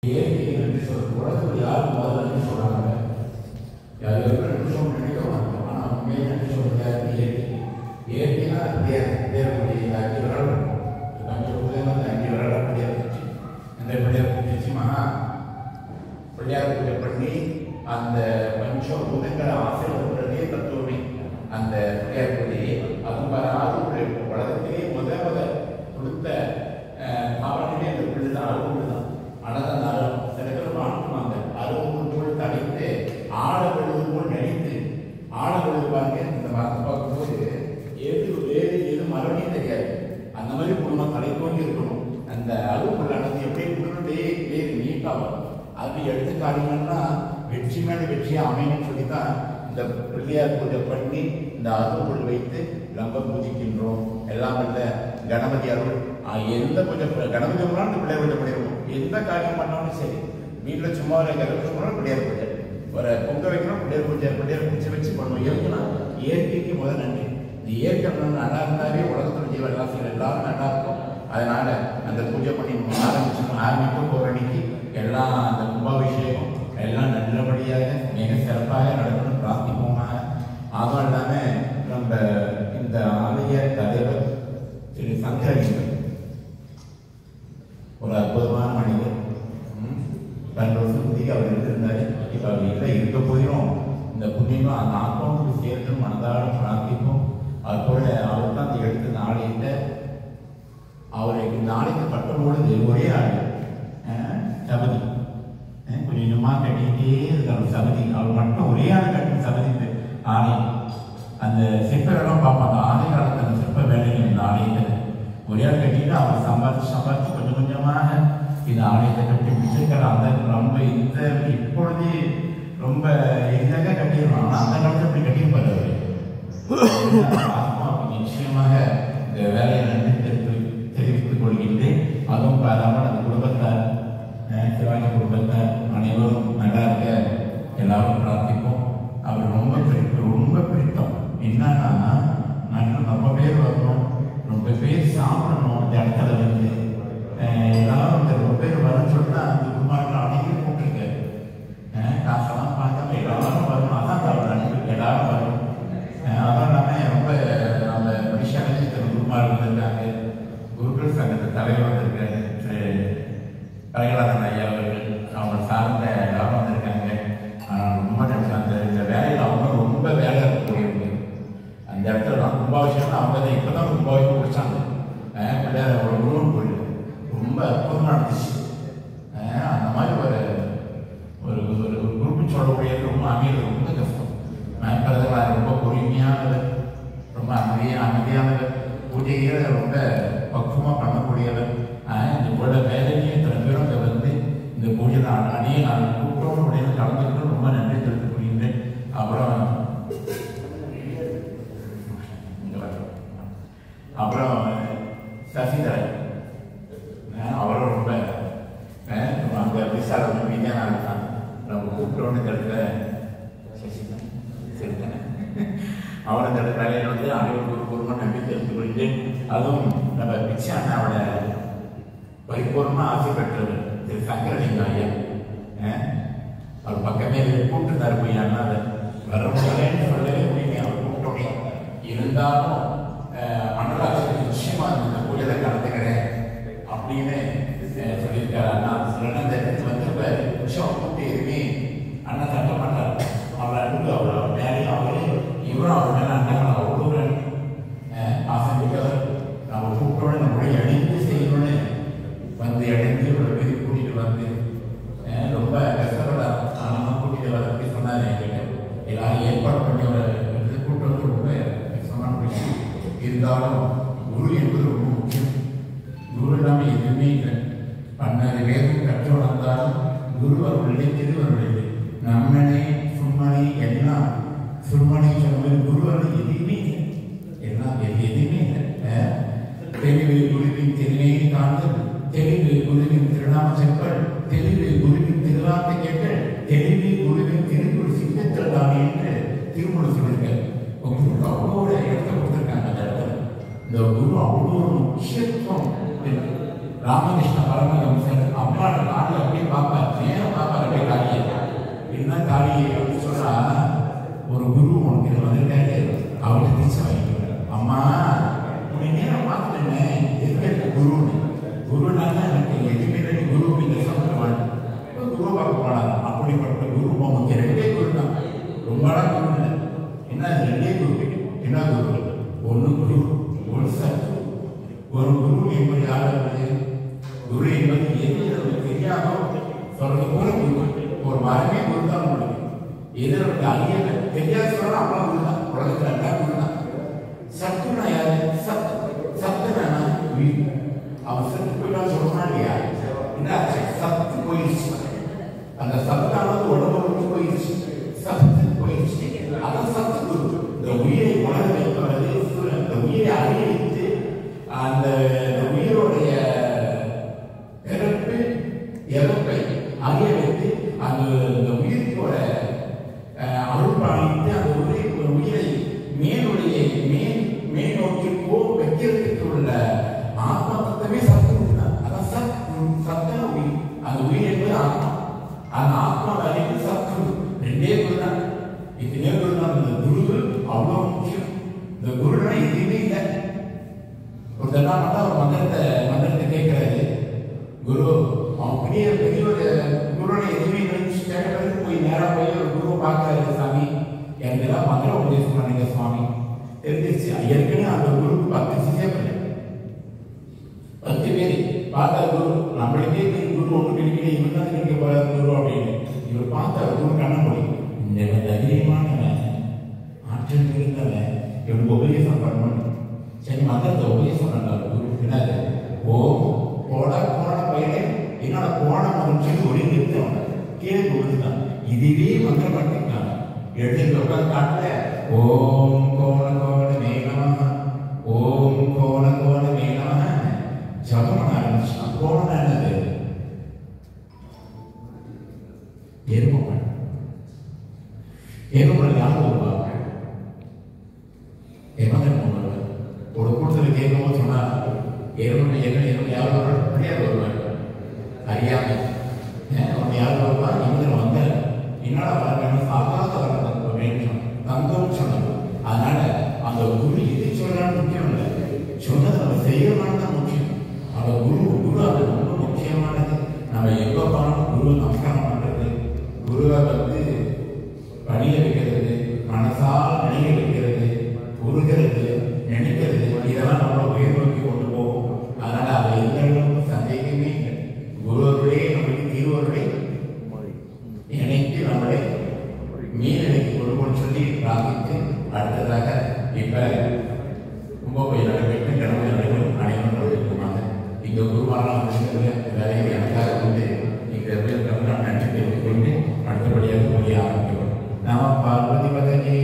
இயற்கையை நன்றி சொல்றது உலகத்தில் யாரும் முதல்ல நன்றி சொல்றாங்க. யாரும் நன்றி சொல்ல நினைக்கிறாங்க. ஆனால் உண்மையை நன்றி சொல்றது யாருக்கு? இயற்கை. இயற்கைனா தேவனுடைய 5 விரல் பஞ்சபூதங்கள் 5 விரல் அப்படியே இருந்துச்சு. இந்த பிள்ளையார் பூஜை மகா பிள்ளையார் பூஜை பண்ணி அந்த பஞ்சபூதங்களை ஆசீர்வதிக்கிறதே தத்துவமே அந்த பிள்ளையார் பூஜையை. அதுவும் அது உலகத்திலே முத கொடுத்த அவர்களே அந்த பிள்ளை தான் அறுபது தான். ஆனால் அந்த சில பேர் வாழ்த்துவாங்க 60 போல் தடைத்து ஆட விழுது போல் நினைத்து ஆட விழுது பாருங்க. இந்த மரத்தை பார்க்கும்போது எது மறுபடியும் தெரியாது. அந்த மாதிரி குடும்பம் தலைக்கோண்டி இருக்கணும். அந்த அறுபது நடந்து எப்படியே குடும்பத்தே வேறு நீட்டாகும். அது எடுத்துக்காட்டிங்கன்னா வெற்றி மேலே வெற்றியாக அமையணும்னு சொல்லி தான் இந்த பிள்ளையார் பூஜை பண்ணி இந்த அறுபது வைத்து ரொம்ப பூஜிக்கின்றோம். எல்லாம் இல்லை கணபதி அருள் எந்த பூஜை கணபதி அருளாலும் இந்த பிள்ளையார் பூஜை பண்ணிடுவோம். எந்த காரியம் பண்ணாலும் சரி வீட்டில் சும்மா கருத்து பிள்ளையார் பூஜை ஒரு பொங்க வைக்கணும் பிள்ளையார் பூஜை வச்சு பண்ணுவோம். எதுக்குன்னா இயற்கைக்கு முதல் நன்றி. இந்த இயற்கை நல்லா இருந்தாலே உலகத்தில் ஜீவராசிகள் எல்லாரும் நல்லா இருக்கும். அதனால அந்த பூஜை பண்ணி ஆரம்பிக்கும் போரணிக்கு எல்லாம் அந்த கும்பாபிஷேகம் எல்லாம் நல்லபடியாக மிக சிறப்பாக நடக்கணும் பிரார்த்திப்போமாக. அதுவும் இல்லாமல் நம்ம இந்த ஆலய தலைவர் திரு சங்கரலிங்கம் ஒரு அற்புதமான மனிதர். 2 வருஷத்துக்கு அவர் இருந்திருந்தாரு. இப்போ அவர் இல்லை இருக்க போயிடும். இந்த புண்ணியமாக அந்த ஆத்மாவுக்கு சேர்த்து மனதார பிரார்த்திப்போம். அது போல அவர் தான் அந்த எடுத்து நாளையிட்ட அவருக்கு நாளைக்கு கட்டும்பொழுது ஒரே ஆள் சபதி கொஞ்சம் கொஞ்சமாக கட்டிக்கிட்டே இருக்காரு. சபதி அவர் மட்டும் ஒரே ஆள் கட்டும் சபதி ஆணை. அந்த சிற்பரெல்லாம் பார்ப்பாங்க ஆணை காலத்தில் அந்த சிற்ப வேலைகள் இந்த ஆலயத்தில் ஒரே ஆள் கட்டிட்டு அவர் சம்பாதிச்சு கொஞ்சம் கொஞ்சமாக இந்த ஆலயத்தை கட்டி முடிச்சிருக்காரு. அந்த ரொம்ப இந்த இப்பொழுது ரொம்ப எளிதாக கட்டிடுவோம். ஆனால் அந்த காலத்தில் அப்படி கட்டியிருப்பார் அவர். நிச்சயமாக இந்த வேலையை நன்றி தெரிவித்துக் கொள்கின்றேன். அதுவும் பாராமல் அந்த குடும்பத்தார் சிவாஜி குடும்பத்தார் அனைவரும் நல்லா இருக்க எல்லாரும் பிரார்த்திப்போம். அவர் ரொம்ப பிடித்தம் என்னன்னா ரொம்ப பேர் வரணும், ரொம்ப பேர் சாப்பிடணும். அந்த இடத்துல வந்து எல்லாரும் இந்த ரொம்ப பேர் வரன்னு சொல்லிட்டு அந்த குடும்பத்தில் அனைவரும் கூப்பிட்டுருக்காரு. காசெல்லாம் பார்க்காம எல்லாரும் வரணும். அதான் அவர் அனுப்பி எல்லாரும் வரணும். அதுவும் இல்லாமல் ரொம்ப நம்ம மனுஷாலே குருமார் வந்திருக்காங்க. குருக்கள் சங்கத்து தலைவர் வந்திருக்காரு கலைகளாதன் ஐயா அவர்கள். அவங்க சார்ந்த எல்லாரும் வந்திருக்காங்க. ரொம்ப அந்த இந்த வேலையில் அவங்க ரொம்ப வேலை இருக்கக்கூடியவங்க. அந்த இடத்துல தான் கும்பாபிஷேகம் அவங்க தான் இப்போ தான் கும்பாபிஷேகம் முடிச்சாங்க. பிள்ளையார் ஒரு குருவன் கோயில் ரொம்ப அற்புதமாக நடந்துச்சு. அந்த மாதிரி ஒரு ஒரு ஒரு குரூப்னு சொல்லக்கூடியது ரொம்ப அமைகிறது ரொம்ப கஷ்டம். மேம்படுறதுலாம் ரொம்ப பொறுமையானவர், ரொம்ப அமைதியானவர், பூஜைகளை ரொம்ப பக்குவமாக பண்ணக்கூடியவர். இந்த போல வேலையே இத்தனை பேரும் அங்கே வந்து இந்த பூஜை அணியை நான் கூட்டோடு உடைய கலந்துக்கிட்டு ரொம்ப நன்றி தெரிவித்துக் கொள்கின்றேன். அப்புறம் சசிதரன் அவரும் ரொம்ப அந்த விசாரணை விஞ்ஞானம் இருக்காங்க. நம்ம கூப்பிட்டோன்னு இடத்துல சசிதான் சரிதானே அவரை அந்த வேலையில் வந்து அனைவருக்கு பூர்வமாக நன்றி தெரிவித்துக் கொள்கிறேன். அதுவும் நம்ம பிச்சை அண்ணாவோட பரிபூர்ணமாக ஆசை பெற்றவர் திரு சங்கரலிங்கம் ஐயா. அவர் பக்கமே கூப்பிட்டுருந்தார் போய் அண்ணா அதை வர முடியலன்னு சொல்லவே முடியுமே. அவர் கூப்பிட்டோன்னே இருந்தாலும் மண்டலாட்சி நிச்சயமாக இந்த பூஜையில் கலந்துக்கிறேன் அப்படின்னு சொல்லியிருக்காரு. அண்ணா சொல்லணும் இந்த இடத்துக்கு வந்திருப்பார். நிச்சயம் கூப்பிட்டு எதுவுமே அண்ணா தட்ட மாட்டார். அவரை அனுப்பி அவர் மேலே அவரே இவரும் அவர் மேலே அண்ணன் அவ்வளோ ஆசைமிக்கவர். நம்ம கூப்பிட்டோட நம்மளுடைய அணிந்து செய்யணும்னு வந்து அடைந்து ஒரு பேர் கூட்டிகிட்டு வந்து ரொம்ப கஷ்டப்பட்டார். ஆனால் கூட்டிகிட்டு வர அப்படி சொன்னார். என்கிட்ட எல்லாரும் ஏற்பாடு பண்ணி அவரை கூப்பிட்டு வந்து ரொம்ப கஷ்டமான விஷயம். இருந்தாலும் குரு என்பது ரொம்ப முக்கியம். குரு இல்லாமல் எதுவுமே இல்லை. 12 பேரும் கற்று வளர்ந்தாலும் குரு அவர்களுடைய திருவருடைய நம்மனே சும்மனை எல்லாம் சும்மனை சொன்ன குருவர்கள் எதுவுமே இல்லை. எல்லாம் எதுவுமே இல்லை. தெளிவு குருவின் திருநேயை காண்தல், தெளிவு குருவின் திருநாம செப்பல், தெளிவு குருவின் திருவார்த்தை கேட்டல், தெளிவு குருவின் திருக்குறள் சிந்தத்தில் தானே என்று திருமணம் சொல்லியிருக்காரு. உங்களுக்கு அவ்வளோ இடத்தை கொடுத்துருக்காங்க. அந்த இடத்துல இந்த குரு அவ்வளோ ஒரு முக்கியத்துவம் இருக்கு. ராமகிருஷ்ண பரமஹம்சர் அம்மாவோட நாளில் அப்படியே பார்ப்பார். உனக்கு வந்துட்டாரு அவர்கிட்ட திருச்சி வாங்கிட்டு அம்மா உன்னை நேரம் பார்த்துட்டேன் எதுக்கு குருன்னு குருனால எனக்கு எதுவுமே குரு அப்படிங்கிற சொல்லுவாங்க குரு பார்க்க போனாங்க அப்படிப்பட்ட குரு உங்களுக்கு ரெண்டே குரு தான் ரொம்ப நாள் குரு இல்லை என்ன ரெண்டே குரு என்ன குரு ஒன்று குரு ஒரு சத்து ஒரு குரு என்பது யாரு குரு என்பது எது தெரியாதோ சொல்றது போல குரு ஒரு மரமே குரு தான் உங்களுக்கு எதிர்ப்பு அழிய தெரியாத சொல்ல அப்பா குரு தான் உலகத்தில் எல்லா குரு தான் சத்துனா யாரு சத்து சத்துனா அவன் சத்து போயிட்டா சொல்றான் இல்லையா என்ன சத்து போயிடுச்சு அந்த சத்தானது உடம்பு விட்டு போயிடுச்சு சத்து போயிடுச்சு அதான் சத்து குரு இந்த உயிரை உணர வைப்பது இந்த உயிரை அறிய வைத்து அந்த உயிரோடைய பிறப்பு இறப்பை அறிய வைத்து அந்த உயிரோட அருள் பாலித்து அந்த உயிரை மேலுடைய மேல் நோக்கி வைக்கிறதுக்கு உள்ள ஆத்மா தத்துவமே சத்து தான் அதான் சத்தன உயிர் அந்த உயிர் என்பது ஆத்மா அந்த ஆத்மா அறிவு சத்து ரெண்டே குரு தான் இத்தனையோ குரு தான் இந்த குரு அவ்வளோ முக்கியம் இந்த குருனா எதுவுமே இல்லை ஒரு தடவை மட்டும் அவர் மந்திரத்தை கேட்கிறாரு குரு அவன் பெரிய ஒரு குருவோட எதுவுமே நினைச்சு கேட்கறது போய் நேராக போய் ஒரு குருவை பார்க்கறாரு சாமி எனக்கு எல்லாம் மந்திரம் உபதேசம் பண்ணுங்க சுவாமி தெரிஞ்சிருச்சு ஏற்கனவே அந்த குருக்கு 10 சிஷியம் இல்லை 10 பேர் பார்த்தா குரு நம்மளுக்கே குரு ஒன்று கிடைக்கல இவர் தான் கிடைக்க போறாரு குரு அப்படின்னு இவர் பார்த்தா குரு கண்ண முடியும் இந்த தைரியமானவன் ஆற்றல் இருந்தவன் இவனுக்கு உபதேசம் பண்ணணும் சரி மந்திரத்தை உபதேசம் பண்ணார் குரு என்னது போன பையனே என்னோட போன மகிழ்ச்சி ஒளி நிறுத்தவன் கீழே கொடுத்துட்டான் இதுவே மந்திரம் பண்ணிருக்காங்க எழுதி உட்காந்து காட்டல ஓம் கோண கோண மேகமாக ஓம் கோண கோண மேகமாக ஜபம் பண்ண ஆரம்பிச்சான் கோணம் என்னது எருமப்பன் எருமப்பன் யாரும் வருவாங்க எமகன் ஒரு கூட்டத்தில் கேட்கும்போது சொன்னா எருமப்பன் என்ன யாரும் கிடையாது வருவாங்க அறியாமை அவன் யாரும் வருவா இவங்க வந்த என்னடா வரணும் சாகாத வர வேண்டும் தங்கம் சொன்னது அதனால அந்த குரு எது சொல்றான்னு முக்கியம் இல்லை சொன்னது நம்ம செய்யறதுனால தான் முக்கியம் அந்த குரு அது ரொம்ப முக்கியமானது நம்ம எங்க போனாலும் குருவை நமஸ்காரம் பண்றது குருவை பணிய வைக்கிறது மனசால் நினைக்க வைக்கிறது உருகிறது நினைக்கிறது இதெல்லாம் நம்மளை உயர் நோக்கி கொண்டு போகும் அதனால அதை எந்த அளவுக்கு சந்தேகமே இல்லை குருவர்களே நம்மளுக்கு தீர்வர்களை இணைத்து நம்மளை மீனடைக்கு கொடுக்கணும்னு சொல்லி பிரார்த்தித்து அடுத்ததாக இப்ப கும்பகோயில் நடைபெற்று கடவுள் நடைபெறும் அனைவரும் நடைபெறுமாங்க இங்க குருவாரம் வேலையை எனக்காக கொண்டு இங்க தமிழ்நாடு நன்றி தெரிவித்துக் கொண்டு அடுத்தபடியாக மொழியை ஆரம்பிக்கிறோம். நம பார்வதி பதனே